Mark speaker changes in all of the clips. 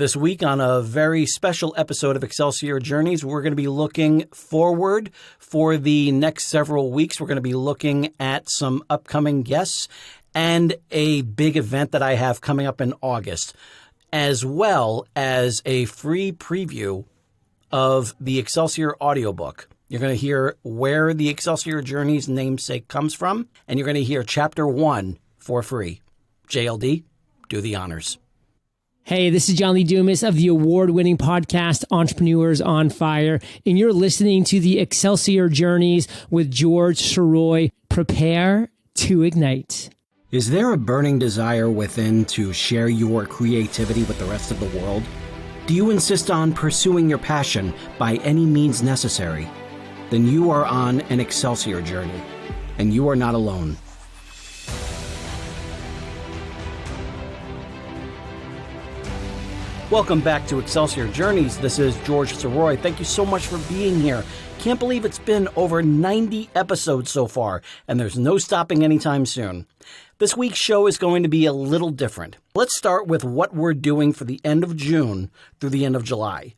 Speaker 1: This week on a very special episode of Excelsior Journeys, we're going to be looking forward for the next several weeks. We're going to be looking at some upcoming guests and a big event that I have coming up in August, as well as a free preview of the Excelsior Audiobook. You're going to hear where the Excelsior Journeys namesake comes from, and you're going to hear Chapter 1 for free. JLD, do the honors.
Speaker 2: Hey, this is John Lee Dumas of the award-winning podcast Entrepreneurs on Fire, and you're listening to the Excelsior Journeys with George Sirois. Prepare to ignite.
Speaker 1: Is there a burning desire within to share your creativity with the rest of the world? Do you insist on pursuing your passion by any means necessary? Then you are on an Excelsior journey, and you are not alone. Welcome back to Excelsior Journeys. This is George Sirois. Thank you so much for being here. Can't believe it's been over 90 episodes so far, and there's no stopping anytime soon. This week's show is going to be a little different. Let's start with what we're doing for the end of June through the end of July.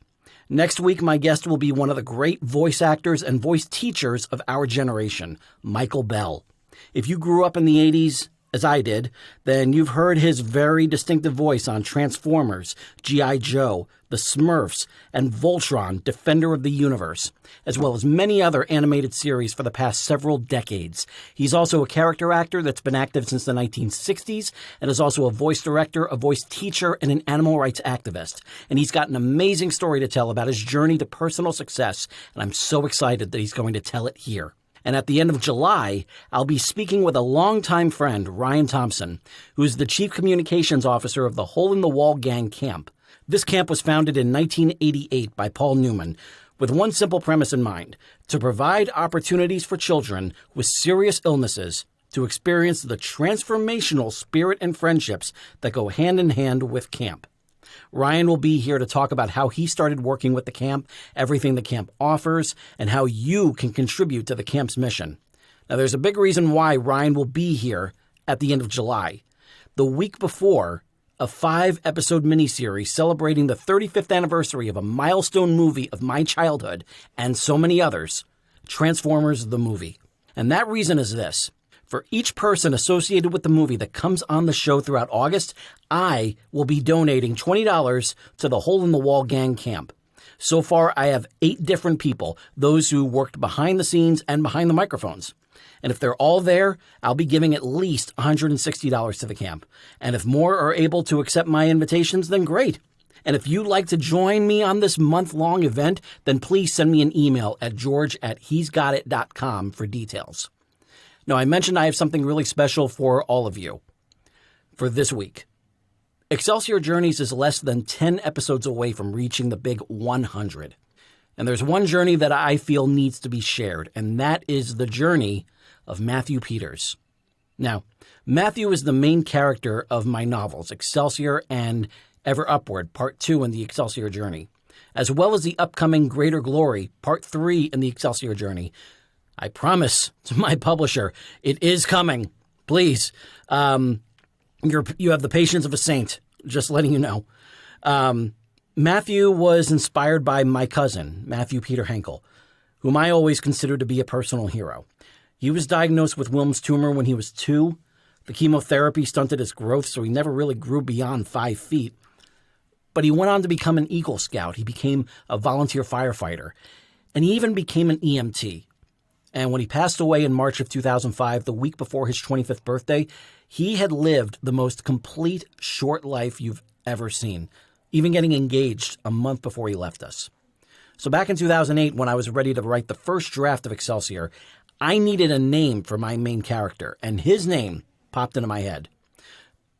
Speaker 1: Next week, my guest will be one of the great voice actors and voice teachers of our generation, Michael Bell. If you grew up in the 80s, as I did, then you've heard his very distinctive voice on Transformers, G.I. Joe, The Smurfs, and Voltron, Defender of the Universe, as well as many other animated series for the past several decades. He's also a character actor that's been active since the 1960s, and is also a voice director, a voice teacher, and an animal rights activist. And he's got an amazing story to tell about his journey to personal success, and I'm so excited that he's going to tell it here. And at the end of July, I'll be speaking with a longtime friend, Ryan Thompson, who's the Chief Communications Officer of the Hole in the Wall Gang Camp. This camp was founded in 1988 by Paul Newman, with one simple premise in mind: to provide opportunities for children with serious illnesses to experience the transformational spirit and friendships that go hand in hand with camp. Ryan will be here to talk about how he started working with the camp, everything the camp offers, and how you can contribute to the camp's mission. Now, there's a big reason why Ryan will be here at the end of July. The week before, a 5-episode miniseries celebrating the 35th anniversary of a milestone movie of my childhood and so many others, Transformers the movie. And that reason is this: for each person associated with the movie that comes on the show throughout August, I will be donating $20 to the Hole in the Wall Gang Camp. So far, I have 8 different people, those who worked behind the scenes and behind the microphones. And if they're all there, I'll be giving at least $160 to the camp. And if more are able to accept my invitations, then great. And if you'd like to join me on this month-long event, then please send me an email at george@he'sgotit.com for details. Now, I mentioned I have something really special for all of you for this week. Excelsior Journeys is less than 10 episodes away from reaching the big 100. And there's one journey that I feel needs to be shared, and that is the journey of Matthew Peters. Now, Matthew is the main character of my novels, Excelsior and Ever Upward, Part 2 in the Excelsior Journey, as well as the upcoming Greater Glory, Part 3 in the Excelsior Journey. I promise to my publisher, it is coming. Please, you have the patience of a saint, just letting you know. Matthew was inspired by my cousin, Matthew Peter Henkel, whom I always considered to be a personal hero. He was diagnosed with Wilms tumor when he was 2. The chemotherapy stunted his growth, so he never really grew beyond 5 feet. But he went on to become an Eagle Scout. He became a volunteer firefighter, and he even became an EMT. And when he passed away in March of 2005, the week before his 25th birthday, he had lived the most complete short life you've ever seen, even getting engaged a month before he left us. So back in 2008, when I was ready to write the first draft of Excelsior, I needed a name for my main character, and his name popped into my head.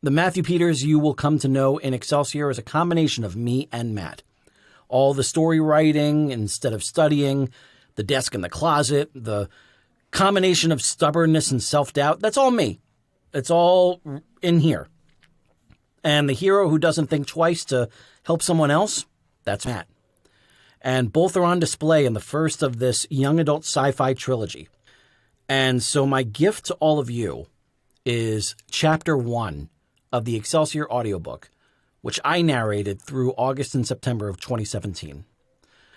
Speaker 1: The Matthew Peters you will come to know in Excelsior is a combination of me and Matt. All the story writing instead of studying, the desk in the closet, the combination of stubbornness and self-doubt, that's all me. It's all in here. And the hero who doesn't think twice to help someone else, that's Matt. And both are on display in the first of this young adult sci-fi trilogy. And so my gift to all of you is Chapter 1 of the Excelsior Audiobook, which I narrated through August and September of 2017.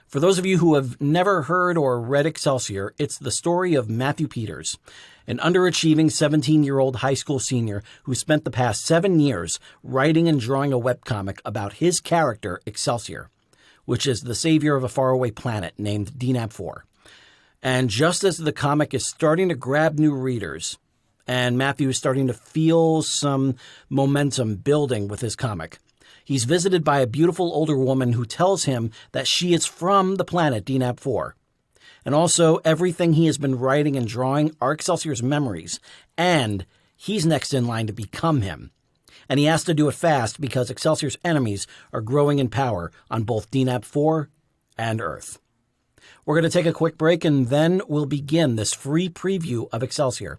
Speaker 1: For those of you who have never heard or read Excelsior, it's the story of Matthew Peters, an underachieving 17-year-old high school senior who spent the past 7 years writing and drawing a webcomic about his character, Excelsior, which is the savior of a faraway planet named DNAP-4. And just as the comic is starting to grab new readers, and Matthew is starting to feel some momentum building with his comic, he's visited by a beautiful older woman who tells him that she is from the planet DNAP-4. And also, everything he has been writing and drawing are Excelsior's memories, and he's next in line to become him. And he has to do it fast because Excelsior's enemies are growing in power on both DNAP-4 and Earth. We're going to take a quick break, and then we'll begin this free preview of Excelsior.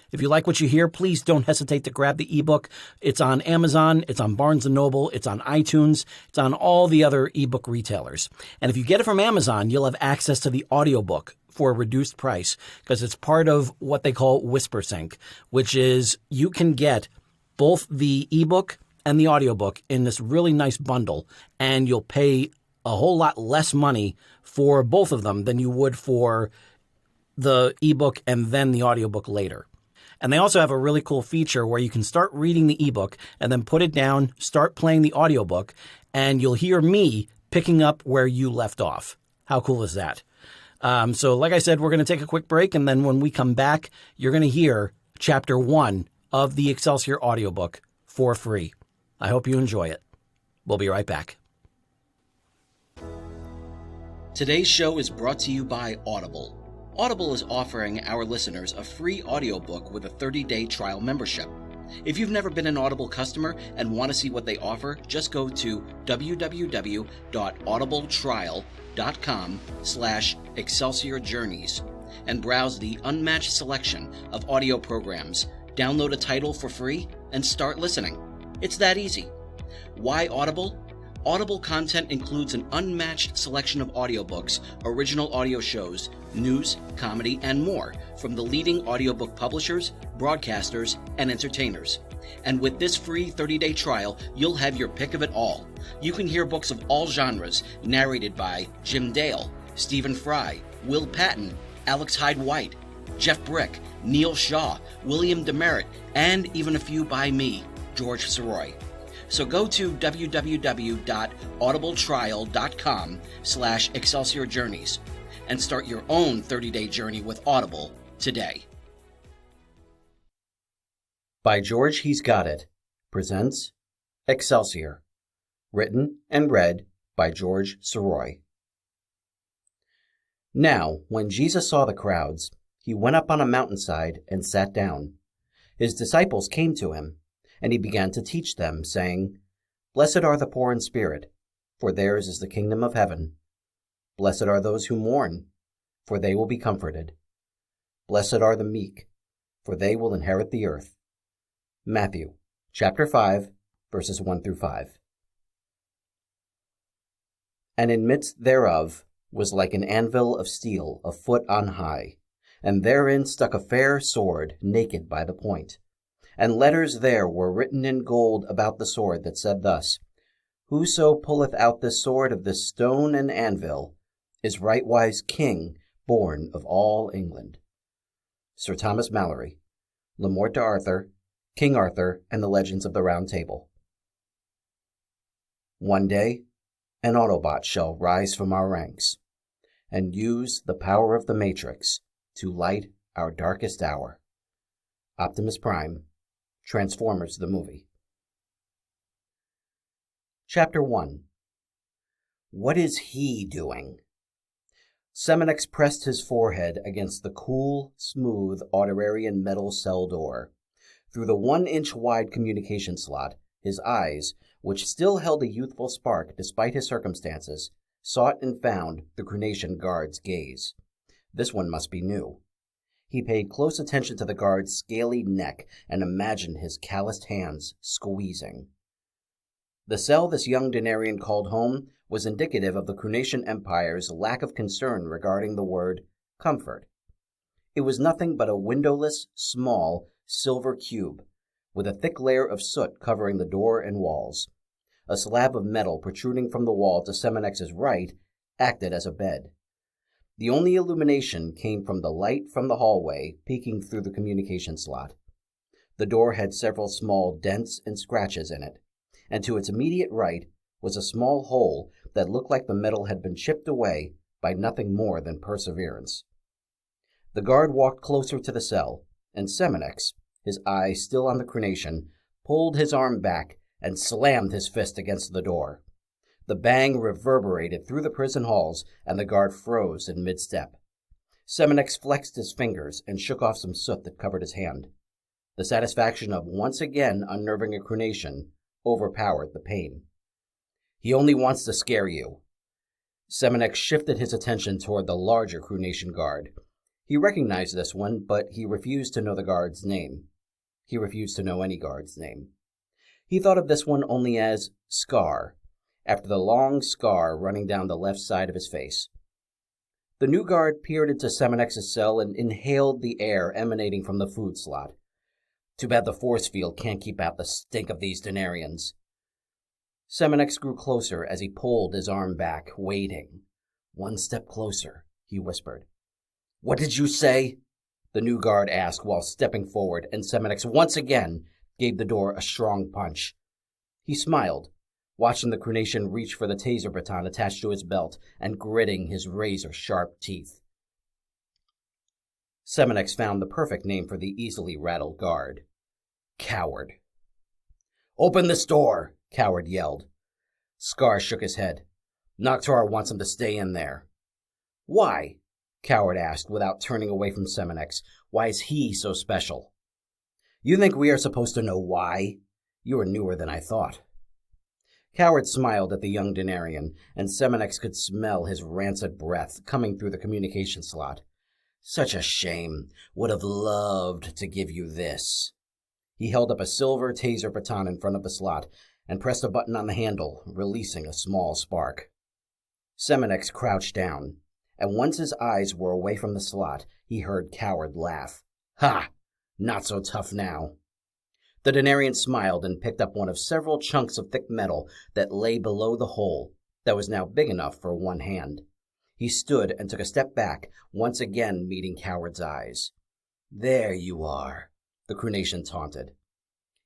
Speaker 1: If you like what you hear, please don't hesitate to grab the ebook. It's on Amazon, it's on Barnes & Noble, it's on iTunes, it's on all the other ebook retailers. And if you get it from Amazon, you'll have access to the audiobook for a reduced price because it's part of what they call WhisperSync, which is you can get both the ebook and the audiobook in this really nice bundle, and you'll pay a whole lot less money for both of them than you would for the ebook and then the audiobook later. And they also have a really cool feature where you can start reading the ebook and then put it down, start playing the audiobook, and you'll hear me picking up where you left off. How cool is that? So like I said, we're going to take a quick break, and then when we come back, you're going to hear Chapter 1 of the Excelsior audiobook for free. I hope you enjoy it. We'll be right back. Today's show is brought to you by Audible. Audible is offering our listeners a free audiobook with a 30-day trial membership. If you've never been an Audible customer and want to see what they offer, just go to www.audibletrial.com/Excelsior Journeys and browse the unmatched selection of audio programs. Download a title for free and start listening. It's that easy. Why Audible? Audible content includes an unmatched selection of audiobooks, original audio shows, news, comedy, and more from the leading audiobook publishers, broadcasters, and entertainers. And with this free 30-day trial, you'll have your pick of it all. You can hear books of all genres narrated by Jim Dale, Stephen Fry, Will Patton, Alex Hyde White, Jeff Brick, Neil Shaw, William Demerit, and even a few by me, George Sirois. So go to www.audibletrial.com/Excelsior Journeys and start your own 30-day journey with Audible today. By George He's Got It presents Excelsior, written and read by George Sirois. Now, when Jesus saw the crowds, he went up on a mountainside and sat down. His disciples came to him, and he began to teach them, saying, Blessed are the poor in spirit, for theirs is the kingdom of heaven. Blessed are those who mourn, for they will be comforted. Blessed are the meek, for they will inherit the earth. Matthew, chapter 5, verses 1 through 5. And in midst thereof was like an anvil of steel a foot on high, and therein stuck a fair sword, naked by the point. And letters there were written in gold about the sword that said thus, Whoso pulleth out this sword of this stone and anvil is rightwise king born of all England. Sir Thomas Malory, Le Morte d'Arthur, King Arthur, and the Legends of the Round Table. One day, an Autobot shall rise from our ranks and use the power of the Matrix to light our darkest hour. Optimus Prime, Transformers the Movie. Chapter 1. What is he doing? Seminex pressed his forehead against the cool, smooth Autorarian metal cell door. Through the 1-inch wide communication slot, his eyes, which still held a youthful spark despite his circumstances, sought and found the Crunation guard's gaze. This one must be new. He paid close attention to the guard's scaly neck and imagined his calloused hands squeezing. The cell this young Denarian called home was indicative of the Crunation Empire's lack of concern regarding the word comfort. It was nothing but a windowless, small, silver cube, with a thick layer of soot covering the door and walls. A slab of metal protruding from the wall to Semenex's right acted as a bed. The only illumination came from the light from the hallway peeking through the communication slot. The door had several small dents and scratches in it, and to its immediate right was a small hole that looked like the metal had been chipped away by nothing more than perseverance. The guard walked closer to the cell, and Semenex, his eye still on the crenation, pulled his arm back and slammed his fist against the door. The bang reverberated through the prison halls, and the guard froze in mid-step. Semenex flexed his fingers and shook off some soot that covered his hand. The satisfaction of once again unnerving a crenation overpowered the pain. "He only wants to scare you." Semenex shifted his attention toward the larger crenation guard. He recognized this one, but he refused to know the guard's name. He refused to know any guard's name. He thought of this one only as Scar, after the long scar running down the left side of his face. The new guard peered into Semenex's cell and inhaled the air emanating from the food slot. Too bad the force field can't keep out the stink of these Denarians. Semenex grew closer as he pulled his arm back, waiting. "One step closer," he whispered. "What did you say?" the new guard asked while stepping forward, and Semenex once again gave the door a strong punch. He smiled, watching the crenation reach for the taser baton attached to his belt and gritting his razor-sharp teeth. Semenex found the perfect name for the easily rattled guard. Coward. "Open this door," Coward yelled. Scar shook his head. "Noctar wants him to stay in there." "Why?" Coward asked without turning away from Semenex. "Why is he so special?" "You think we are supposed to know why? You are newer than I thought." Coward smiled at the young Denarian, and Semenex could smell his rancid breath coming through the communication slot. "Such a shame. Would have loved to give you this." He held up a silver taser baton in front of the slot and pressed a button on the handle, releasing a small spark. Semenex crouched down, and once his eyes were away from the slot, he heard Coward laugh. "Ha! Not so tough now." The Denarian smiled and picked up one of several chunks of thick metal that lay below the hole that was now big enough for one hand. He stood and took a step back, once again meeting Coward's eyes. "There you are," the crenation taunted.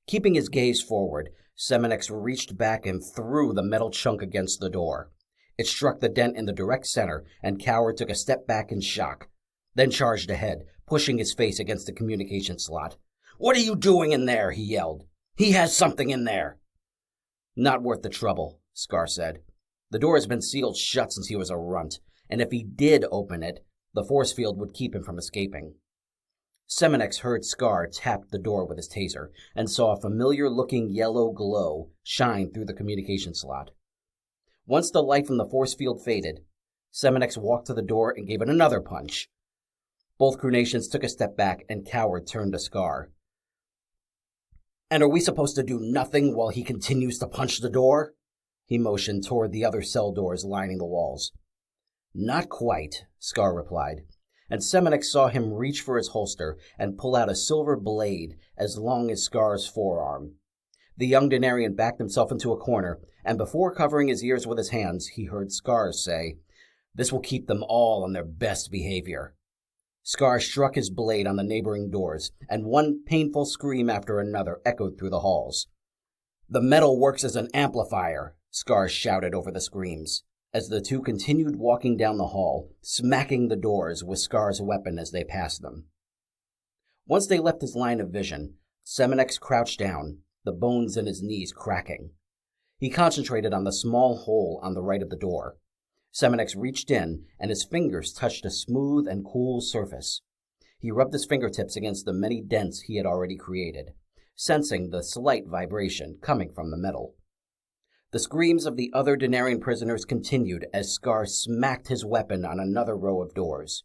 Speaker 1: Keeping his gaze forward, Semenex reached back and threw the metal chunk against the door. It struck the dent in the direct center, and Coward took a step back in shock, then charged ahead, pushing his face against the communication slot. "What are you doing in there?" he yelled. "He has something in there." "Not worth the trouble," Scar said. "The door has been sealed shut since he was a runt, and if he did open it, the force field would keep him from escaping." Semenex heard Scar tap the door with his taser and saw a familiar-looking yellow glow shine through the communication slot. Once the light from the force field faded, Semenex walked to the door and gave it another punch. Both crenations took a step back, and Coward turned to Scar. "And are we supposed to do nothing while he continues to punch the door?" He motioned toward the other cell doors lining the walls. "Not quite," Scar replied, and Semenex saw him reach for his holster and pull out a silver blade as long as Scar's forearm. The young Denarian backed himself into a corner, and before covering his ears with his hands, he heard Scar say, "This will keep them all on their best behavior." Scar struck his blade on the neighboring doors, and one painful scream after another echoed through the halls. "The metal works as an amplifier," Scar shouted over the screams, as the two continued walking down the hall, smacking the doors with Scar's weapon as they passed them. Once they left his line of vision, Semenex crouched down, the bones in his knees cracking. He concentrated on the small hole on the right of the door. Semenex reached in, and his fingers touched a smooth and cool surface. He rubbed his fingertips against the many dents he had already created, sensing the slight vibration coming from the metal. The screams of the other Denarian prisoners continued as Scar smacked his weapon on another row of doors.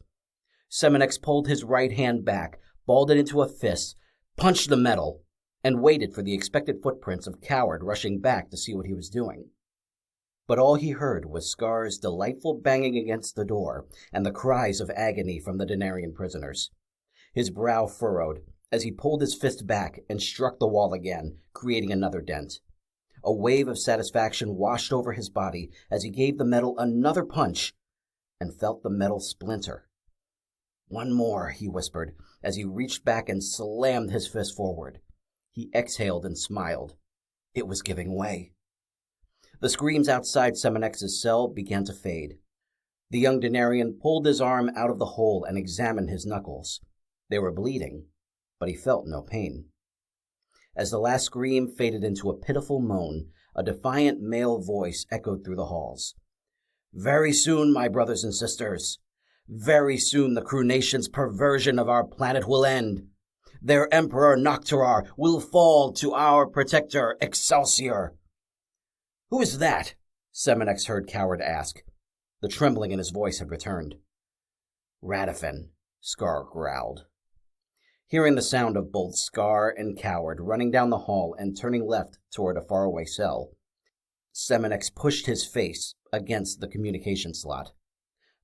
Speaker 1: Semenex pulled his right hand back, balled it into a fist, punched the metal, and waited for the expected footprints of Coward rushing back to see what he was doing. But all he heard was Scar's delightful banging against the door and the cries of agony from the Denarian prisoners. His brow furrowed as he pulled his fist back and struck the wall again, creating another dent. A wave of satisfaction washed over his body as he gave the metal another punch and felt the metal splinter. "One more," he whispered, as he reached back and slammed his fist forward. He exhaled and smiled. It was giving way. The screams outside Semenex's cell began to fade. The young Denarian pulled his arm out of the hole and examined his knuckles. They were bleeding, but he felt no pain. As the last scream faded into a pitiful moan, a defiant male voice echoed through the halls. "Very soon, my brothers and sisters. Very soon the Crew Nation's perversion of our planet will end. Their Emperor Nocturar will fall to our protector Excelsior." "Who is that?" Semenex heard Coward ask. The trembling in his voice had returned. "Radifin," Scar growled. Hearing the sound of both Scar and Coward running down the hall and turning left toward a faraway cell, Semenex pushed his face against the communication slot.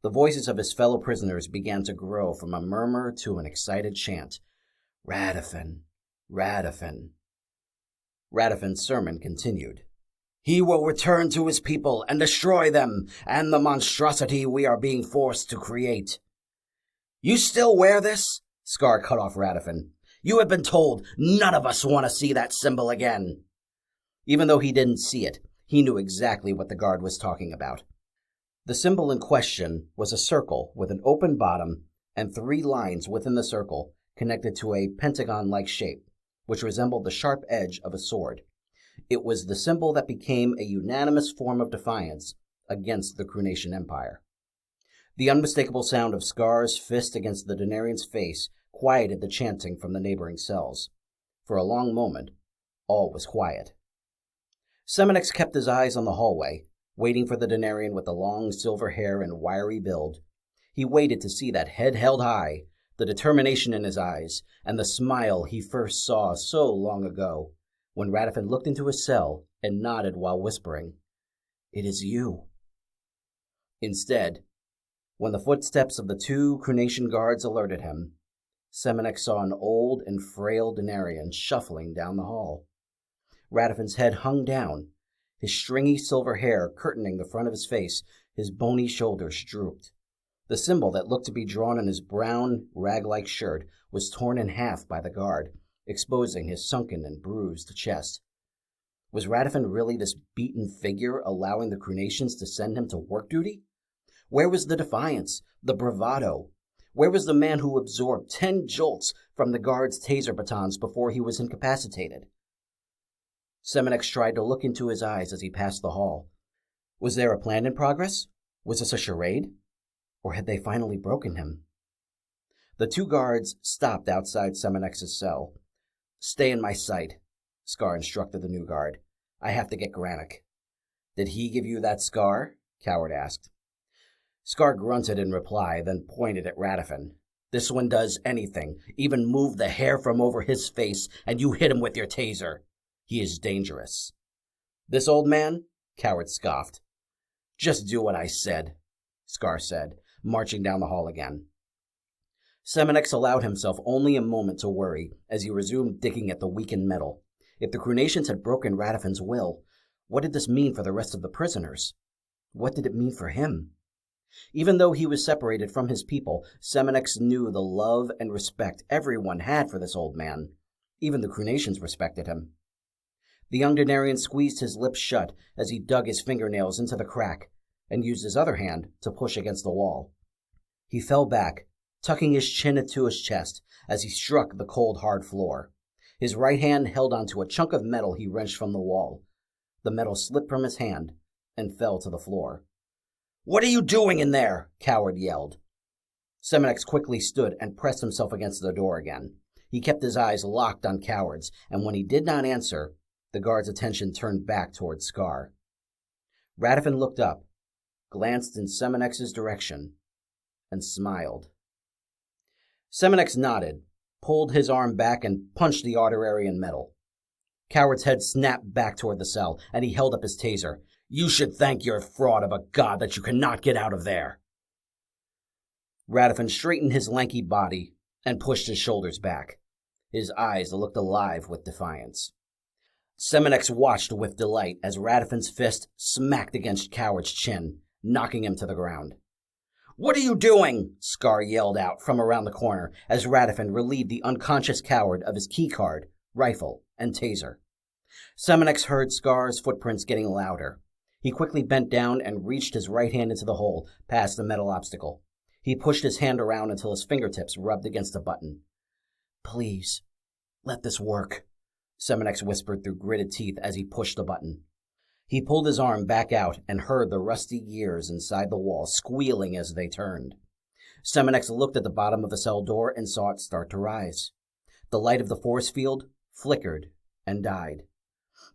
Speaker 1: The voices of his fellow prisoners began to grow from a murmur to an excited chant. "Radifin, Radifin." Radifin's sermon continued. "He will return to his people and destroy them and the monstrosity we are being forced to create." "You still wear this?" Scar cut off Radifin. "You have been told none of us want to see that symbol again." Even though he didn't see it, he knew exactly what the guard was talking about. The symbol in question was a circle with an open bottom and 3 lines within the circle connected to a pentagon-like shape, which resembled the sharp edge of a sword. It was the symbol that became a unanimous form of defiance against the Crew Nation Empire. The unmistakable sound of Scar's fist against the Denarian's face quieted the chanting from the neighboring cells. For a long moment, all was quiet. Semenex kept his eyes on the hallway, waiting for the Denarian with the long silver hair and wiry build. He waited to see that head held high, the determination in his eyes, and the smile he first saw so long ago, when Radifin looked into his cell and nodded while whispering, "It is you." Instead, when the footsteps of the 2 Crew Nation guards alerted him, Semenex saw an old and frail Denarian shuffling down the hall. Radifin's head hung down, his stringy silver hair curtaining the front of his face, his bony shoulders drooped. The symbol that looked to be drawn on his brown, rag-like shirt was torn in half by the guard, exposing his sunken and bruised chest. Was Radifin really this beaten figure allowing the Crew Nations to send him to work duty? Where was the defiance, the bravado? Where was the man who absorbed 10 jolts from the guard's taser batons before he was incapacitated? Semenex tried to look into his eyes as he passed the hall. Was there a plan in progress? Was this a charade? Or had they finally broken him? The 2 guards stopped outside Semenex's cell. "Stay in my sight," Scar instructed the new guard. "I have to get Granick." "Did he give you that scar?" Coward asked. Scar grunted in reply, then pointed at Radifin. "This one does anything, even move the hair from over his face, and you hit him with your taser. He is dangerous." "This old man?" Coward scoffed. "Just do what I said," Scar said, marching down the hall again. Semenex allowed himself only a moment to worry as he resumed digging at the weakened metal. If the Crew Nations had broken Radifin's will, what did this mean for the rest of the prisoners? What did it mean for him? Even though he was separated from his people, Semenex knew the love and respect everyone had for this old man. Even the Crew Nations respected him. The young Denarian squeezed his lips shut as he dug his fingernails into the crack and used his other hand to push against the wall. He fell back, tucking his chin into his chest as he struck the cold, hard floor. His right hand held onto a chunk of metal he wrenched from the wall. The metal slipped from his hand and fell to the floor. "What are you doing in there?" Coward yelled. Semenex quickly stood and pressed himself against the door again. He kept his eyes locked on Coward's, and when he did not answer, the guard's attention turned back toward Scar. Radifin looked up, glanced in Semenex's direction, and smiled. Semenex nodded, pulled his arm back, and punched the arterary in metal. Coward's head snapped back toward the cell, and he held up his taser. "You should thank your fraud of a god that you cannot get out of there." Radifin straightened his lanky body and pushed his shoulders back. His eyes looked alive with defiance. Seminex watched with delight as Radafin's fist smacked against Coward's chin, knocking him to the ground. "What are you doing?" Scar yelled out from around the corner as Radifin relieved the unconscious Coward of his keycard, rifle, and taser. Seminex heard Scar's footprints getting louder. He quickly bent down and reached his right hand into the hole, past the metal obstacle. He pushed his hand around until his fingertips rubbed against a button. "Please, let this work," Seminex whispered through gritted teeth as he pushed the button. He pulled his arm back out and heard the rusty gears inside the wall squealing as they turned. Seminex looked at the bottom of the cell door and saw it start to rise. The light of the force field flickered and died.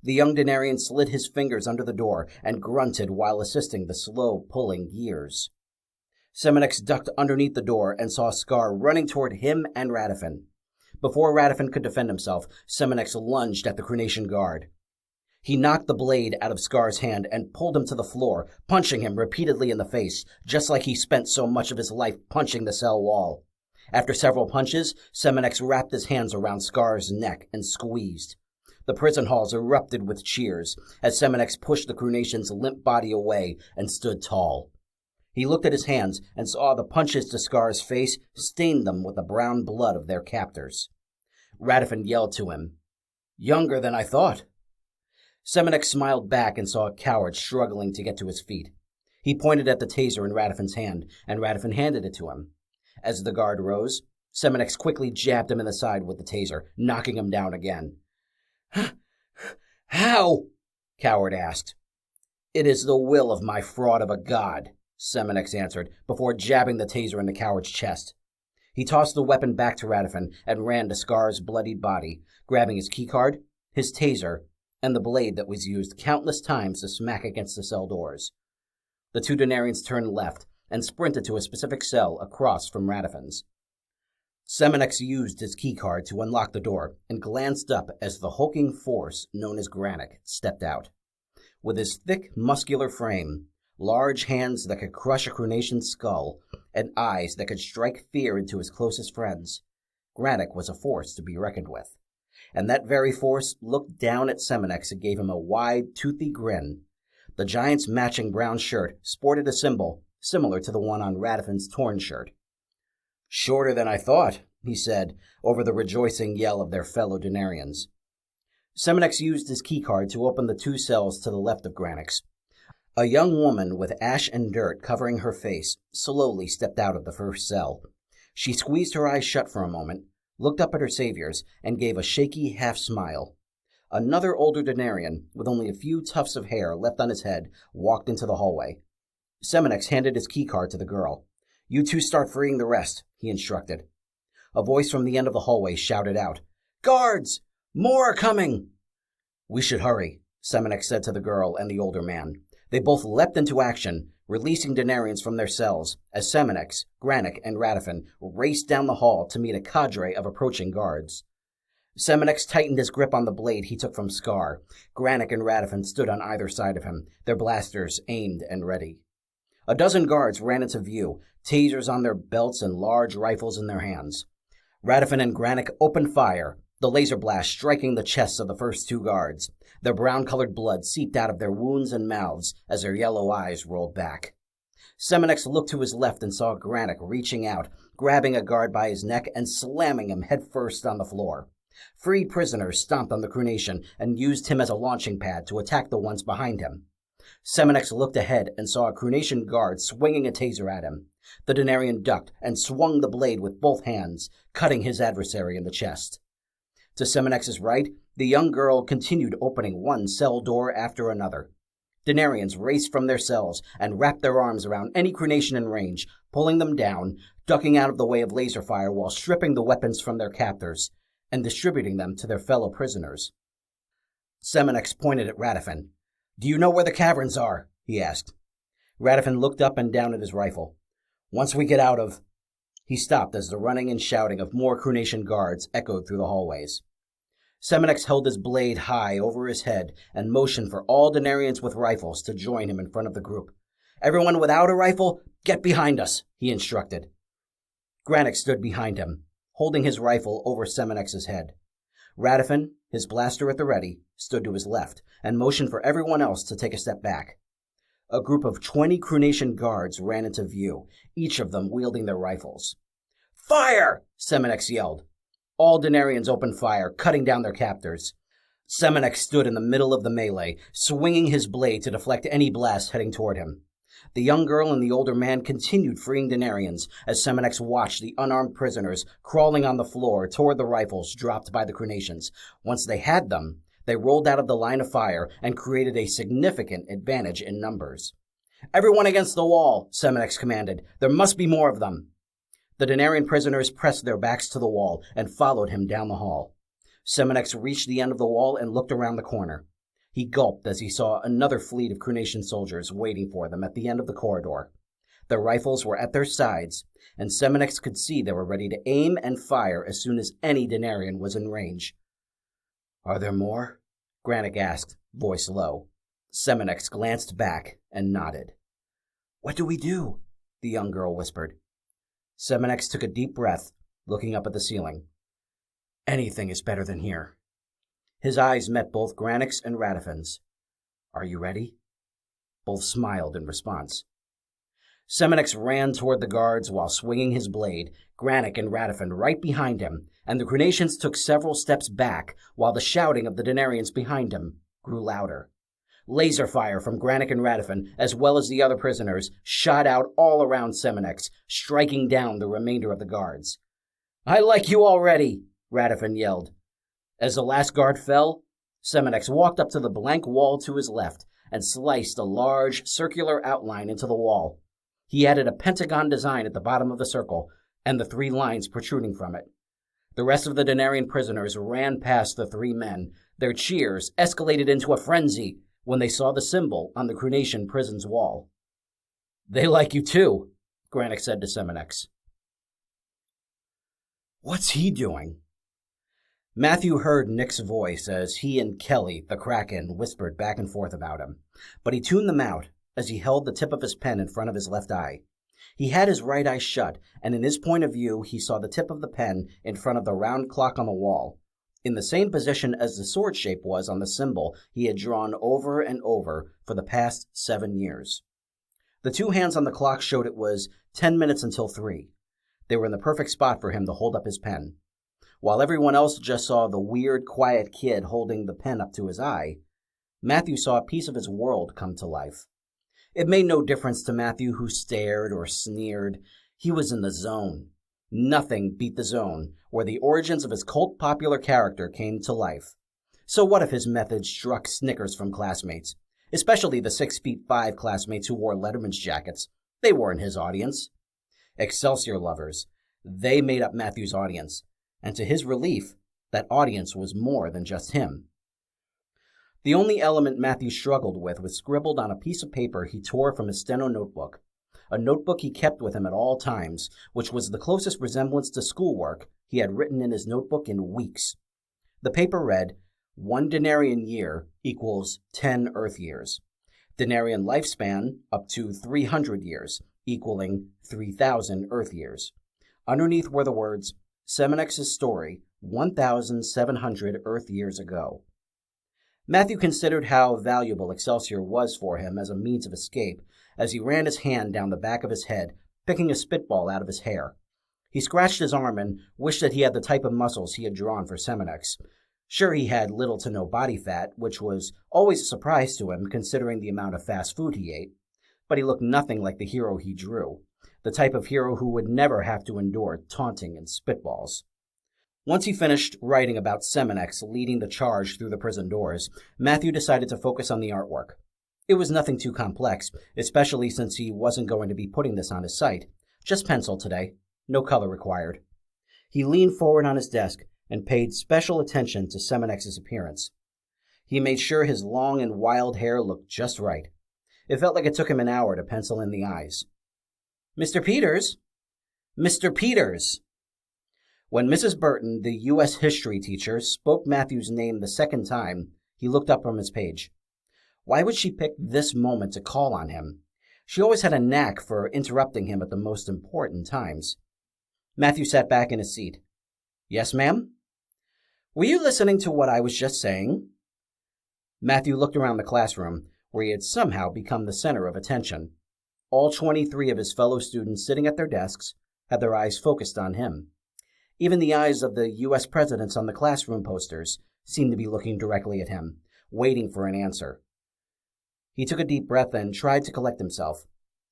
Speaker 1: The young Denarian slid his fingers under the door and grunted while assisting the slow-pulling gears. Seminex ducked underneath the door and saw Scar running toward him and Radifin. Before Radifin could defend himself, Seminex lunged at the Crunation guard. He knocked the blade out of Scar's hand and pulled him to the floor, punching him repeatedly in the face, just like he spent so much of his life punching the cell wall. After several punches, Seminex wrapped his hands around Scar's neck and squeezed. The prison halls erupted with cheers as Seminex pushed the Crunation's limp body away and stood tall. He looked at his hands and saw the punches to Scar's face stain them with the brown blood of their captors. Radifin yelled to him, "Younger than I thought." Seminex smiled back and saw a Coward struggling to get to his feet. He pointed at the taser in Radifin's hand, and Radifin handed it to him. As the guard rose, Seminex quickly jabbed him in the side with the taser, knocking him down again. "How?" Coward asked. "It is the will of my fraud of a god," Seminex answered, before jabbing the taser in the Coward's chest. He tossed the weapon back to Radifin and ran to Scar's bloodied body, grabbing his keycard, his taser, and the blade that was used countless times to smack against the cell doors. The two Denarians turned left and sprinted to a specific cell across from Radifin's. Seminex used his keycard to unlock the door and glanced up as the hulking force known as Granick stepped out. With his thick, muscular frame, large hands that could crush a Crunation's skull, and eyes that could strike fear into his closest friends, Granick was a force to be reckoned with. And that very force looked down at Seminex and gave him a wide, toothy grin. The giant's matching brown shirt sported a symbol similar to the one on Radifin's torn shirt. "Shorter than I thought," he said, over the rejoicing yell of their fellow Denarians. Seminex used his keycard to open the two cells to the left of Granick's. A young woman with ash and dirt covering her face slowly stepped out of the first cell. She squeezed her eyes shut for a moment, looked up at her saviors, and gave a shaky half-smile. Another older Denarian, with only a few tufts of hair left on his head, walked into the hallway. Seminex handed his keycard to the girl. "You two start freeing the rest," he instructed. A voice from the end of the hallway shouted out, "Guards! More are coming!" "We should hurry," Seminex said to the girl and the older man. They both leapt into action, releasing Denarians from their cells, as Seminex, Granick, and Radifin raced down the hall to meet a cadre of approaching guards. Seminex tightened his grip on the blade he took from Scar. Granick and Radifin stood on either side of him, their blasters aimed and ready. A dozen guards ran into view, tasers on their belts and large rifles in their hands. Radifin and Granick opened fire, the laser blast striking the chests of the first two guards. Their brown-colored blood seeped out of their wounds and mouths as their yellow eyes rolled back. Seminex looked to his left and saw Granick reaching out, grabbing a guard by his neck and slamming him headfirst on the floor. Freed prisoners stomped on the Crunation and used him as a launching pad to attack the ones behind him. Seminex looked ahead and saw a Crunation guard swinging a taser at him. The Denarian ducked and swung the blade with both hands, cutting his adversary in the chest. To Seminex's right, the young girl continued opening one cell door after another. Denarians raced from their cells and wrapped their arms around any Crunation in range, pulling them down, ducking out of the way of laser fire while stripping the weapons from their captors and distributing them to their fellow prisoners. Seminex pointed at Radifin. "Do you know where the caverns are?" he asked. Radifin looked up and down at his rifle. "Once we get out of—" He stopped as the running and shouting of more Crunation guards echoed through the hallways. Seminex held his blade high over his head and motioned for all Denarians with rifles to join him in front of the group. "Everyone without a rifle, get behind us," he instructed. Granick stood behind him, holding his rifle over Seminex's head. Radifin, his blaster at the ready, stood to his left and motioned for everyone else to take a step back. A group of 20 Crunation guards ran into view, each of them wielding their rifles. "Fire!" Semenex yelled. All Denarians opened fire, cutting down their captors. Semenex stood in the middle of the melee, swinging his blade to deflect any blast heading toward him. The young girl and the older man continued freeing Denarians as Semenex watched the unarmed prisoners crawling on the floor toward the rifles dropped by the Crunations. Once they had them, they rolled out of the line of fire and created a significant advantage in numbers. "Everyone against the wall," Semenex commanded. "There must be more of them." The Denarian prisoners pressed their backs to the wall and followed him down the hall. Semenex reached the end of the wall and looked around the corner. He gulped as he saw another fleet of Crunation soldiers waiting for them at the end of the corridor. Their rifles were at their sides, and Semenex could see they were ready to aim and fire as soon as any Denarian was in range. "Are there more?" Granick asked, voice low. Semenex glanced back and nodded. "What do we do?" the young girl whispered. Semenex took a deep breath, looking up at the ceiling. "Anything is better than here." His eyes met both Granick's and Radafin's. "Are you ready?" Both smiled in response. Semenex ran toward the guards while swinging his blade, Granick and Radafin right behind him, and the Crunations took several steps back while the shouting of the Denarians behind him grew louder. Laser fire from Granick and Radafin, as well as the other prisoners, shot out all around Semenex, striking down the remainder of the guards. "I like you already!" Radafin yelled. As the last guard fell, Semenex walked up to the blank wall to his left and sliced a large, circular outline into the wall. He added a pentagon design at the bottom of the circle and the 3 lines protruding from it. The rest of the Denarian prisoners ran past the 3 men. Their cheers escalated into a frenzy when they saw the symbol on the Crunation prison's wall. "They like you too," Granick said to Semenex. "What's he doing?" Matthew heard Nick's voice as he and Kelly, the Kraken, whispered back and forth about him, but he tuned them out as he held the tip of his pen in front of his left eye. He had his right eye shut, and in his point of view he saw the tip of the pen in front of the round clock on the wall, in the same position as the sword shape was on the symbol he had drawn over and over for the past 7 years. The 2 hands on the clock showed it was 10 minutes until 3. They were in the perfect spot for him to hold up his pen. While everyone else just saw the weird, quiet kid holding the pen up to his eye, Matthew saw a piece of his world come to life. It made no difference to Matthew who stared or sneered. He was in the zone. Nothing beat the zone, where the origins of his cult popular character came to life. So what if his method struck snickers from classmates, especially the 6'5" classmates who wore Letterman's jackets? They weren't his audience. Excelsior lovers. They made up Matthew's audience. And to his relief, that audience was more than just him. The only element Matthew struggled with was scribbled on a piece of paper he tore from his steno notebook, a notebook he kept with him at all times, which was the closest resemblance to schoolwork he had written in his notebook in weeks. The paper read, 1 Denarian year equals 10 Earth years. Denarian lifespan up to 300 years, equaling 3,000 Earth years. Underneath were the words, Semenex's story, 1,700 Earth years ago. Matthew considered how valuable Excelsior was for him as a means of escape as he ran his hand down the back of his head, picking a spitball out of his hair. He scratched his arm and wished that he had the type of muscles he had drawn for Semenex. Sure, he had little to no body fat, which was always a surprise to him considering the amount of fast food he ate, but he looked nothing like the hero he drew. The type of hero who would never have to endure taunting and spitballs. Once he finished writing about Semenex leading the charge through the prison doors, Matthew decided to focus on the artwork. It was nothing too complex, especially since he wasn't going to be putting this on his site. Just pencil today, no color required. He leaned forward on his desk and paid special attention to Semenex's appearance. He made sure his long and wild hair looked just right. It felt like it took him an hour to pencil in the eyes. Mr. Peters? Mr. Peters! When Mrs. Burton, the U.S. history teacher, spoke Matthew's name the second time, he looked up from his page. Why would she pick this moment to call on him? She always had a knack for interrupting him at the most important times. Matthew sat back in his seat. Yes, ma'am? Were you listening to what I was just saying? Matthew looked around the classroom, where he had somehow become the center of attention. All 23 of his fellow students sitting at their desks had their eyes focused on him. Even the eyes of the U.S. presidents on the classroom posters seemed to be looking directly at him, waiting for an answer. He took a deep breath and tried to collect himself.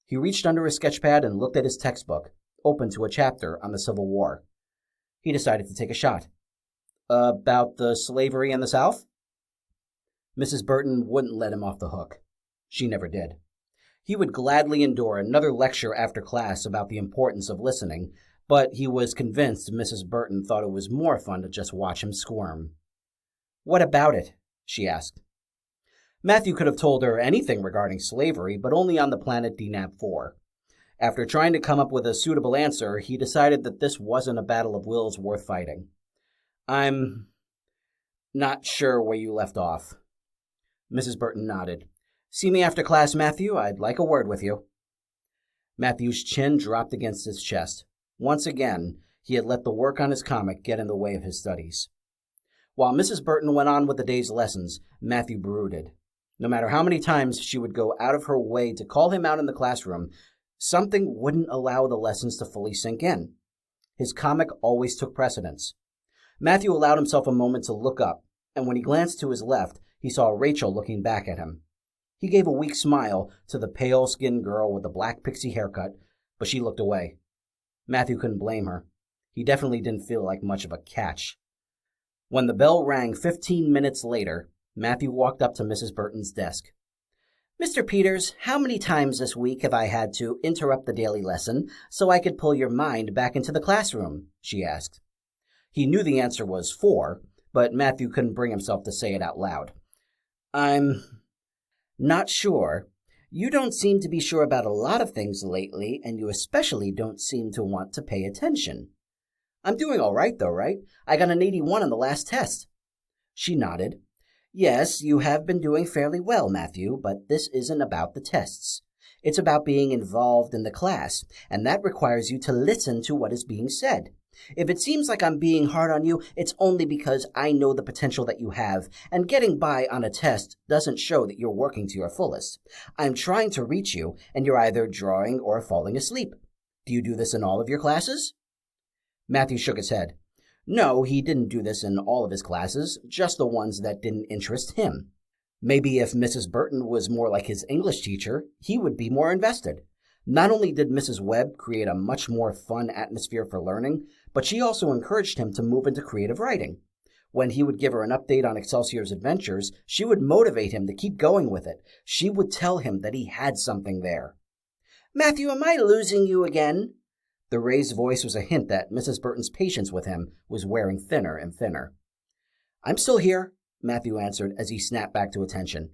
Speaker 1: He reached under his sketchpad and looked at his textbook, open to a chapter on the Civil War. He decided to take a shot. About the slavery in the South? Mrs. Burton wouldn't let him off the hook. She never did. He would gladly endure another lecture after class about the importance of listening, but he was convinced Mrs. Burton thought it was more fun to just watch him squirm. What about it? She asked. Matthew could have told her anything regarding slavery, but only on the planet DNAB-4. After trying to come up with a suitable answer, he decided that this wasn't a battle of wills worth fighting. I'm not sure where you left off. Mrs. Burton nodded. See me after class, Matthew. I'd like a word with you. Matthew's chin dropped against his chest. Once again, he had let the work on his comic get in the way of his studies. While Mrs. Burton went on with the day's lessons, Matthew brooded. No matter how many times she would go out of her way to call him out in the classroom, something wouldn't allow the lessons to fully sink in. His comic always took precedence. Matthew allowed himself a moment to look up, and when he glanced to his left, he saw Rachel looking back at him. He gave a weak smile to the pale-skinned girl with the black pixie haircut, but she looked away. Matthew couldn't blame her. He definitely didn't feel like much of a catch. When the bell rang 15 minutes later, Matthew walked up to Mrs. Burton's desk. Mr. Peters, how many times this week have I had to interrupt the daily lesson so I could pull your mind back into the classroom? She asked. He knew the answer was 4, but Matthew couldn't bring himself to say it out loud. I'm not sure. You don't seem to be sure about a lot of things lately, and you especially don't seem to want to pay attention. I'm doing all right, though, right? I got an 81 on the last test. She nodded. Yes, you have been doing fairly well, Matthew, but this isn't about the tests. It's about being involved in the class, and that requires you to listen to what is being said. If it seems like I'm being hard on you, it's only because I know the potential that you have, and getting by on a test doesn't show that you're working to your fullest. I'm trying to reach you, and you're either drawing or falling asleep. Do you do this in all of your classes? Matthew shook his head. No, he didn't do this in all of his classes, just the ones that didn't interest him. Maybe if Mrs. Burton was more like his English teacher, he would be more invested. Not only did Mrs. Webb create a much more fun atmosphere for learning, but she also encouraged him to move into creative writing. When he would give her an update on Excelsior's adventures, she would motivate him to keep going with it. She would tell him that he had something there. Matthew, am I losing you again? The raised voice was a hint that Mrs. Burton's patience with him was wearing thinner and thinner. I'm still here, Matthew answered as he snapped back to attention.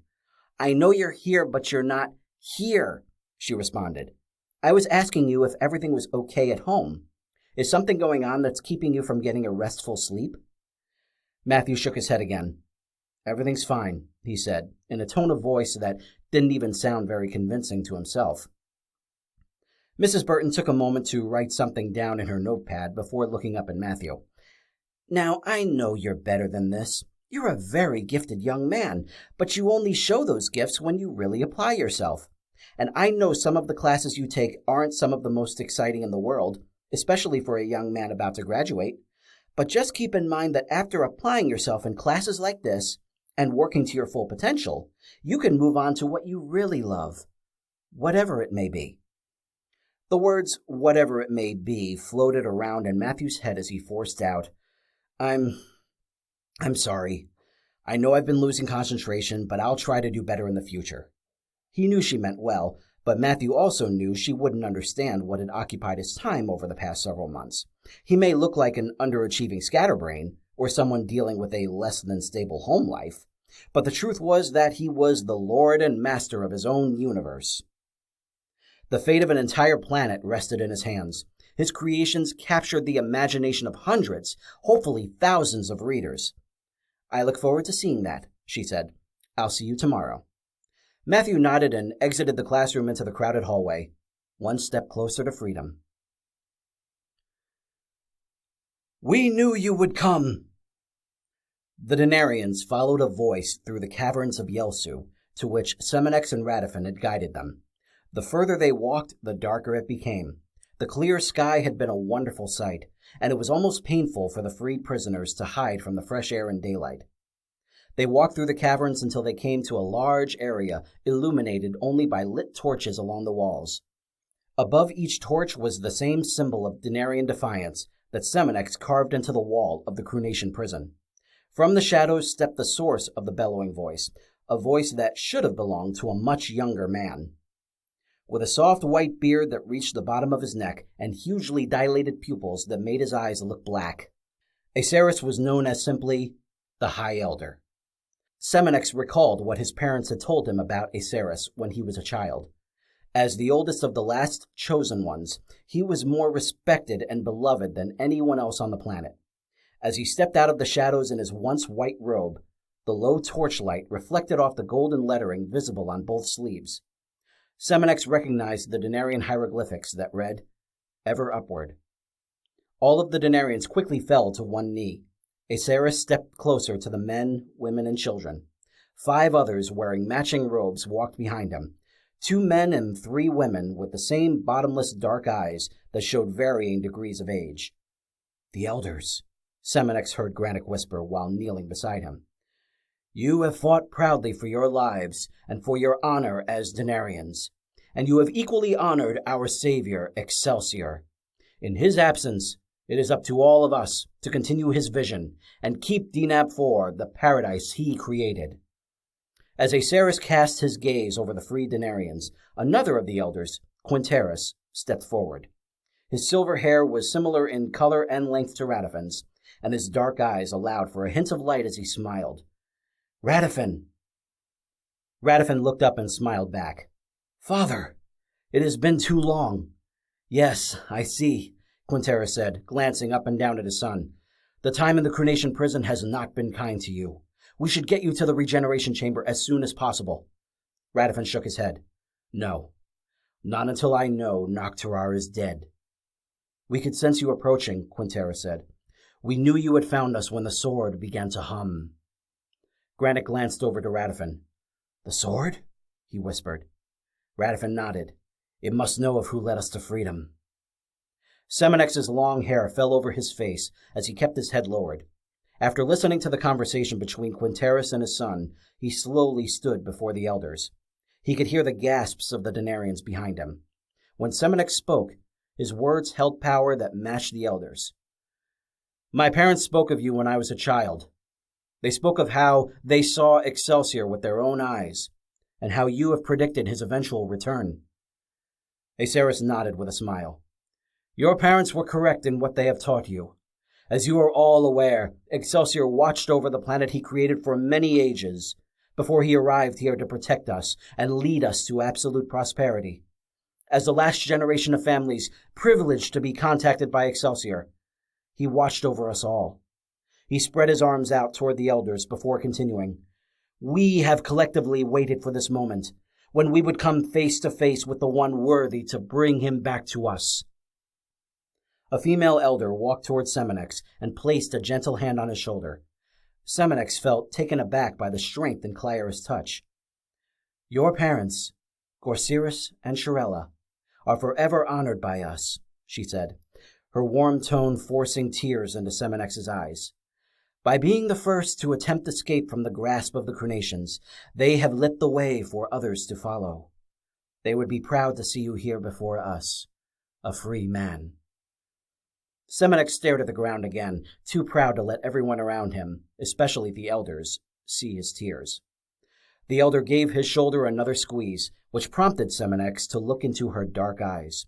Speaker 1: I know you're here, but you're not here, she responded. I was asking you if everything was okay at home. Is something going on that's keeping you from getting a restful sleep? Matthew shook his head again. Everything's fine, he said, in a tone of voice that didn't even sound very convincing to himself. Mrs. Burton took a moment to write something down in her notepad before looking up at Matthew. Now, I know you're better than this. You're a very gifted young man, but you only show those gifts when you really apply yourself. And I know some of the classes you take aren't some of the most exciting in the world, especially for a young man about to graduate. But just keep in mind that after applying yourself in classes like this and working to your full potential, you can move on to what you really love, whatever it may be. The words, whatever it may be, floated around in Matthew's head as he forced out, I'm sorry. I know I've been losing concentration, but I'll try to do better in the future. He knew she meant well, but Matthew also knew she wouldn't understand what had occupied his time over the past several months. He may look like an underachieving scatterbrain, or someone dealing with a less than stable home life, but the truth was that he was the lord and master of his own universe. The fate of an entire planet rested in his hands. His creations captured the imagination of hundreds, hopefully thousands of readers. I look forward to seeing that, she said. I'll see you tomorrow. Matthew nodded and exited the classroom into the crowded hallway, one step closer to freedom. We knew you would come. The Denarians followed a voice through the caverns of Yelsu, to which Seminex and Radifin had guided them. The further they walked, the darker it became. The clear sky had been a wonderful sight, and it was almost painful for the freed prisoners to hide from the fresh air and daylight. They walked through the caverns until they came to a large area illuminated only by lit torches along the walls. Above each torch was the same symbol of Denarian defiance that Seminex carved into the wall of the Crunation prison. From the shadows stepped the source of the bellowing voice, a voice that should have belonged to a much younger man. With a soft white beard that reached the bottom of his neck and hugely dilated pupils that made his eyes look black, Aceris was known as simply the High Elder. Seminex recalled what his parents had told him about Aceris when he was a child. As the oldest of the last chosen ones, he was more respected and beloved than anyone else on the planet. As he stepped out of the shadows in his once white robe, the low torchlight reflected off the golden lettering visible on both sleeves. Seminex recognized the Denarian hieroglyphics that read, "Ever Upward." All of the Denarians quickly fell to one knee. Aceris stepped closer to the men, women, and children. 5 others wearing matching robes walked behind him. 2 men and 3 women with the same bottomless dark eyes that showed varying degrees of age. "The elders," Seminex heard Granick whisper while kneeling beside him. "You have fought proudly for your lives and for your honor as Denarians, and you have equally honored our savior, Excelsior. In his absence, it is up to all of us to continue his vision and keep Denab 4 the paradise he created." As Aceris cast his gaze over the freed Denarians, another of the elders, Quinteris, stepped forward. His silver hair was similar in color and length to Radifin's, and his dark eyes allowed for a hint of light as he smiled. "Radifin!" Radifin looked up and smiled back. "Father, it has been too long." "Yes, I see," Quinteris said, glancing up and down at his son. "The time in the Crunation prison has not been kind to you. We should get you to the regeneration chamber as soon as possible." Radifin shook his head. "No, not until I know Nocturar is dead." "We could sense you approaching," Quinteris said. "We knew you had found us when the sword began to hum." Granick glanced over to Radifin. "The sword?" he whispered. Radifin nodded. "It must know of who led us to freedom." Seminex's long hair fell over his face as he kept his head lowered. After listening to the conversation between Quinteris and his son, he slowly stood before the elders. He could hear the gasps of the Denarians behind him. When Seminex spoke, his words held power that matched the elders. "My parents spoke of you when I was a child. They spoke of how they saw Excelsior with their own eyes, and how you have predicted his eventual return." Aceris nodded with a smile. "Your parents were correct in what they have taught you. As you are all aware, Excelsior watched over the planet he created for many ages, before he arrived here to protect us and lead us to absolute prosperity. As the last generation of families privileged to be contacted by Excelsior, he watched over us all." He spread his arms out toward the elders before continuing. "We have collectively waited for this moment, when we would come face to face with the one worthy to bring him back to us." A female elder walked toward Seminex and placed a gentle hand on his shoulder. Seminex felt taken aback by the strength in Clyra's touch. "Your parents, Gorsiris and Shirella, are forever honored by us," she said, her warm tone forcing tears into Seminex's eyes. "By being the first to attempt escape from the grasp of the Crunations, they have lit the way for others to follow. They would be proud to see you here before us, a free man." Seminex stared at the ground again, too proud to let everyone around him, especially the elders, see his tears. The elder gave his shoulder another squeeze, which prompted Seminex to look into her dark eyes.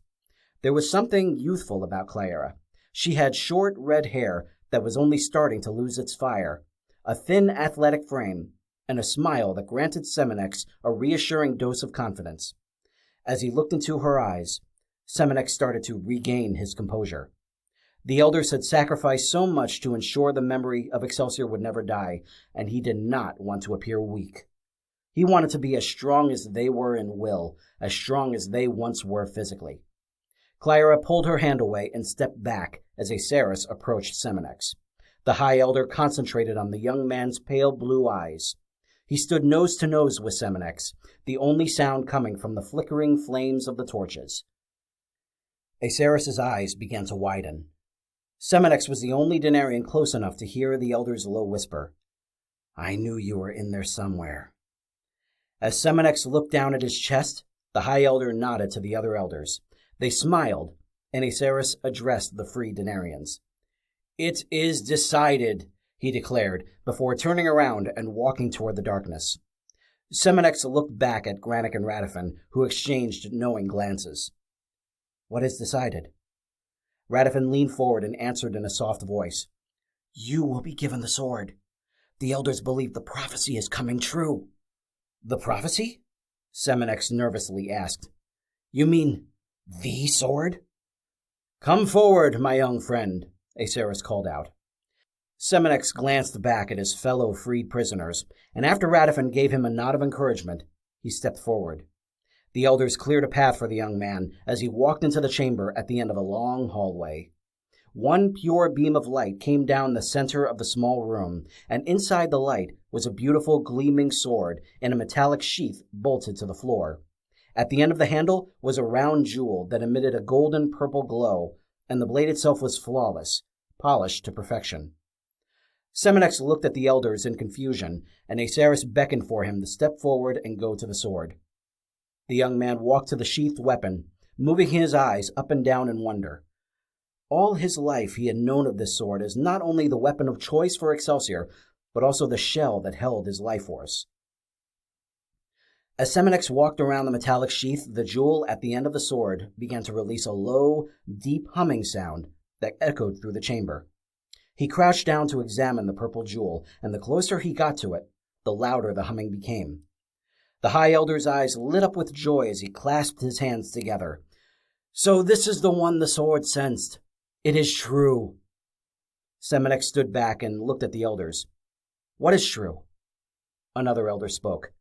Speaker 1: There was something youthful about Clyra. She had short red hair that was only starting to lose its fire, a thin athletic frame, and a smile that granted Seminex a reassuring dose of confidence. As he looked into her eyes, Seminex started to regain his composure. The elders had sacrificed so much to ensure the memory of Excelsior would never die, and he did not want to appear weak. He wanted to be as strong as they were in will, as strong as they once were physically. Clyra pulled her hand away and stepped back as Aceris approached Seminex. The High Elder concentrated on the young man's pale blue eyes. He stood nose to nose with Seminex, the only sound coming from the flickering flames of the torches. Aceris's eyes began to widen. Seminex was the only Denarian close enough to hear the Elder's low whisper. "I knew you were in there somewhere." As Seminex looked down at his chest, the High Elder nodded to the other elders. They smiled, and Aceris addressed the free Denarians. "It is decided," he declared, before turning around and walking toward the darkness. Seminex looked back at Granick and Radifin, who exchanged knowing glances. "What is decided?" Radifin leaned forward and answered in a soft voice. "You will be given the sword. The elders believe the prophecy is coming true." "The prophecy?" Seminex nervously asked. "You mean the sword?" "Come forward, my young friend," Aceris called out. Seminex glanced back at his fellow freed prisoners, and after Radifin gave him a nod of encouragement, he stepped forward. The elders cleared a path for the young man as he walked into the chamber at the end of a long hallway. One pure beam of light came down the center of the small room, and inside the light was a beautiful gleaming sword in a metallic sheath bolted to the floor. At the end of the handle was a round jewel that emitted a golden purple glow, and the blade itself was flawless, polished to perfection. Seminex looked at the elders in confusion, and Aceris beckoned for him to step forward and go to the sword. The young man walked to the sheathed weapon, moving his eyes up and down in wonder. All his life he had known of this sword as not only the weapon of choice for Excelsior, but also the shell that held his life force. As Seminex walked around the metallic sheath, the jewel at the end of the sword began to release a low, deep humming sound that echoed through the chamber. He crouched down to examine the purple jewel, and the closer he got to it, the louder the humming became. The High Elder's eyes lit up with joy as he clasped his hands together. "So this is the one the sword sensed. It is true." Seminex stood back and looked at the elders. "What is true?" Another elder spoke.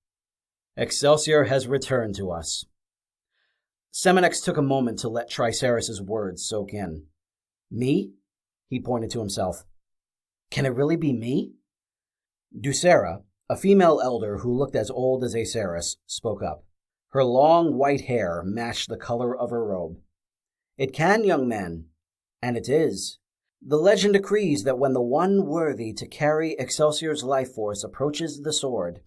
Speaker 1: "Excelsior has returned to us." Seminex took a moment to let Triceris's words soak in. "Me?" He pointed to himself. "Can it really be me?" Ducera, a female elder who looked as old as Aceris, spoke up. Her long white hair matched the color of her robe. "It can, young man, and it is. The legend decrees that when the one worthy to carry Excelsior's life force approaches the sword,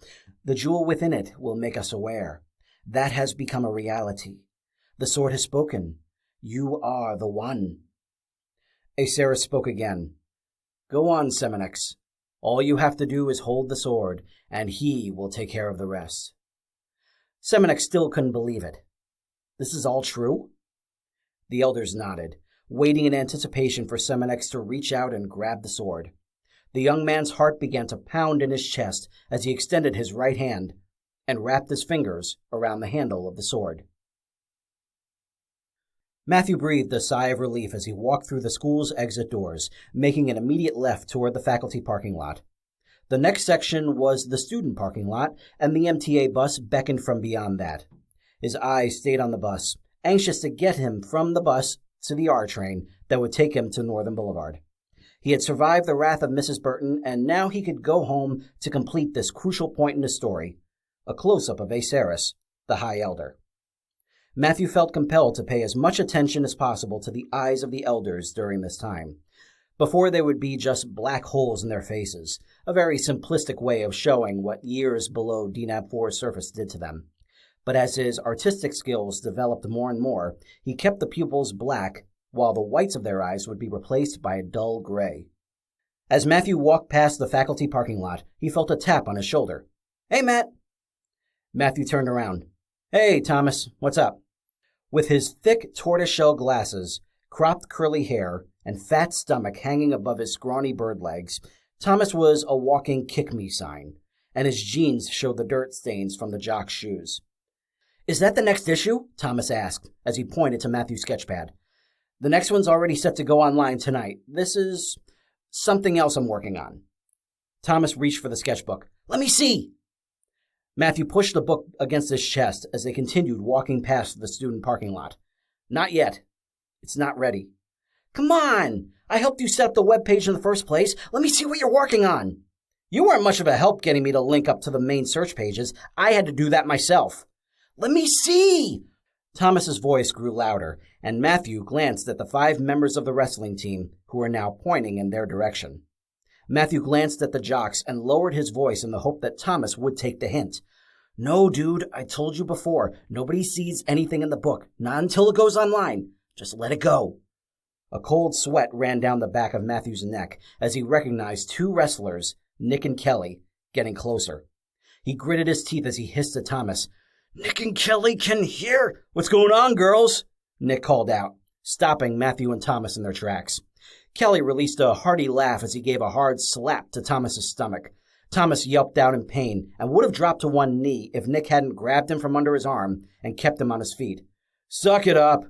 Speaker 1: the jewel within it will make us aware. That has become a reality. The sword has spoken. You are the one." Aceris spoke again. "Go on, Seminex. All you have to do is hold the sword, and he will take care of the rest." Seminex still couldn't believe it. "This is all true?" The elders nodded, waiting in anticipation for Seminex to reach out and grab the sword. The young man's heart began to pound in his chest as he extended his right hand and wrapped his fingers around the handle of the sword. Matthew breathed a sigh of relief as he walked through the school's exit doors, making an immediate left toward the faculty parking lot. The next section was the student parking lot, and the MTA bus beckoned from beyond that. His eyes stayed on the bus, anxious to get him from the bus to the R train that would take him to Northern Boulevard. He had survived the wrath of Mrs. Burton, and now he could go home to complete this crucial point in his story, a close-up of Aceris, the High Elder. Matthew felt compelled to pay as much attention as possible to the eyes of the elders during this time. Before they would be just black holes in their faces, a very simplistic way of showing what years below DNAB 4's surface did to them. But as his artistic skills developed more and more, he kept the pupils black, while the whites of their eyes would be replaced by a dull gray. As Matthew walked past the faculty parking lot, he felt a tap on his shoulder. "Hey, Matt!" Matthew turned around. "Hey, Thomas, what's up?" With his thick tortoiseshell glasses, cropped curly hair, and fat stomach hanging above his scrawny bird legs, Thomas was a walking kick-me sign, and his jeans showed the dirt stains from the jock's shoes. "Is that the next issue?" Thomas asked, as he pointed to Matthew's sketchpad. "The next one's already set to go online tonight. This is something else I'm working on." Thomas reached for the sketchbook. "Let me see!" Matthew pushed the book against his chest as they continued walking past the student parking lot. "Not yet. It's not ready." Come on! I helped you set up the webpage in the first place. Let me see what you're working on. You weren't much of a help getting me to link up to the main search pages. I had to do that myself. Let me see! Thomas's voice grew louder, and Matthew glanced at the 5 members of the wrestling team who were now pointing in their direction. Matthew glanced at the jocks and lowered his voice in the hope that Thomas would take the hint. No, dude, I told you before, nobody sees anything in the book, not until it goes online. Just let it go. A cold sweat ran down the back of Matthew's neck as he recognized 2 wrestlers, Nick and Kelly, getting closer. He gritted his teeth as he hissed at Thomas. Nick and Kelly can hear. What's going on, girls? Nick called out, stopping Matthew and Thomas in their tracks. Kelly released a hearty laugh as he gave a hard slap to Thomas's stomach. Thomas yelped out in pain and would have dropped to one knee if Nick hadn't grabbed him from under his arm and kept him on his feet. Suck it up,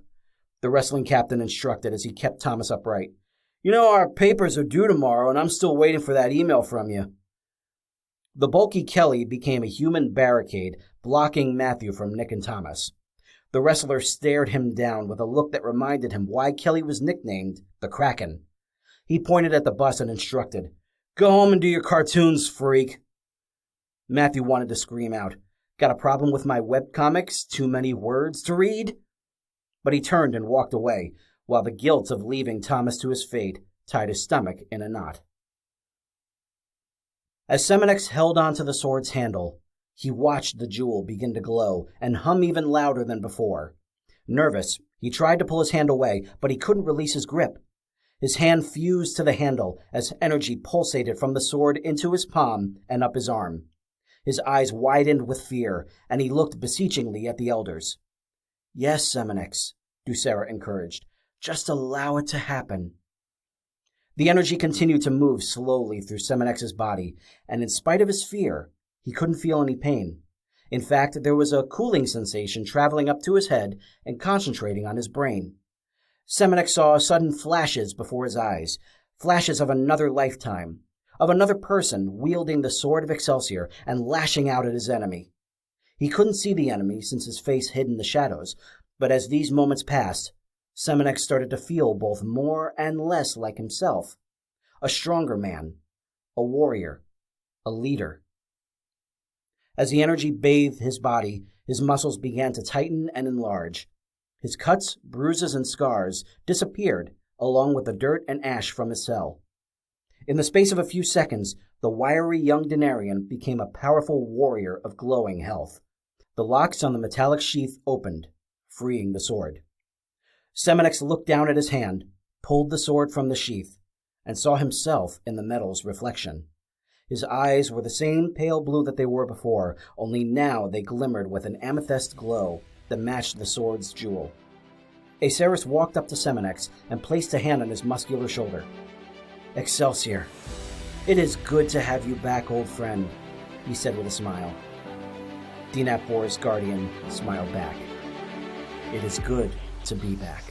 Speaker 1: the wrestling captain instructed as he kept Thomas upright. You know, our papers are due tomorrow, and I'm still waiting for that email from you. The bulky Kelly became a human barricade, blocking Matthew from Nick and Thomas. The wrestler stared him down with a look that reminded him why Kelly was nicknamed the Kraken. He pointed at the bus and instructed, Go home and do your cartoons, freak. Matthew wanted to scream out, Got a problem with my webcomics? Too many words to read? But he turned and walked away, while the guilt of leaving Thomas to his fate tied his stomach in a knot. As Seminex held onto the sword's handle, he watched the jewel begin to glow and hum even louder than before. Nervous, he tried to pull his hand away, but he couldn't release his grip. His hand fused to the handle as energy pulsated from the sword into his palm and up his arm. His eyes widened with fear, and he looked beseechingly at the elders. Yes, Seminex, Ducera encouraged. Just allow it to happen. The energy continued to move slowly through Seminex's body, and in spite of his fear, he couldn't feel any pain. In fact, there was a cooling sensation traveling up to his head and concentrating on his brain. Seminex saw sudden flashes before his eyes, flashes of another lifetime, of another person wielding the sword of Excelsior and lashing out at his enemy. He couldn't see the enemy since his face hid in the shadows, but as these moments passed, Seminex started to feel both more and less like himself. A stronger man, a warrior, a leader. As the energy bathed his body, his muscles began to tighten and enlarge. His cuts, bruises, and scars disappeared, along with the dirt and ash from his cell. In the space of a few seconds, the wiry young Denarian became a powerful warrior of glowing health. The locks on the metallic sheath opened, freeing the sword. Seminex looked down at his hand, pulled the sword from the sheath, and saw himself in the metal's reflection. His eyes were the same pale blue that they were before, only now they glimmered with an amethyst glow that matched the sword's jewel. Aceris walked up to Seminex and placed a hand on his muscular shoulder. Excelsior, it is good to have you back, old friend, he said with a smile. Dinapbor's guardian smiled back. It is good to be back.